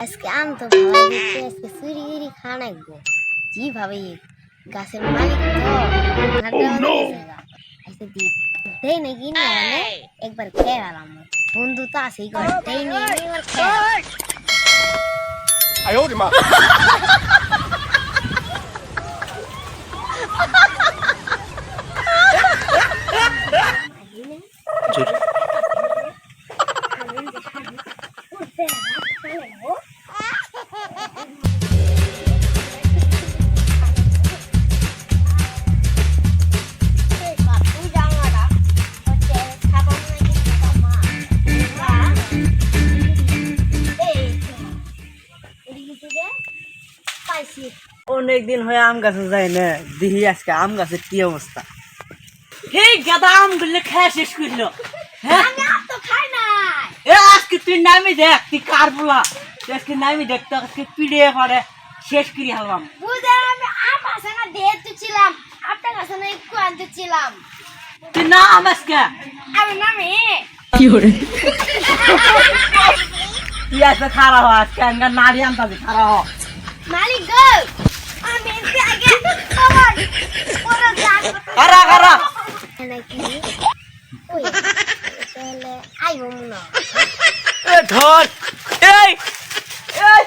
আজকে আম তো ভালোই দিচ্ছে, আজকে চুরি চুরি খাওয়া নাকবো যেভাবে গাছের মালিক তো আজকে দেই নাকি না মানে একবার খেয়ে গেলাম। বন্ধু তো আছেই করে দেই নিয়ে এবার খেয়ে 哎呦我的妈！ অনেক দিন হয়ে আম গাছে যাই না, দেখি আজকে আম গাছের কি অবস্থা। এই গাদা আম গুলো খেয়ে শেষ করলো। আজকে তুই নামি দেখ, তুই কার বলা আজকে নামি দেখ, তো আজকে পিড়ে পড়ে শেষ করি হালবাম। তুই না আম আজকে তুই আজকে খারাপ হ, আজকে নারী আম পাবি খারাপ হ। মালিক গো আমি আগে খবর পরে খারা খারা নাকি ওই তাহলে আইবো মনে ধর এই এই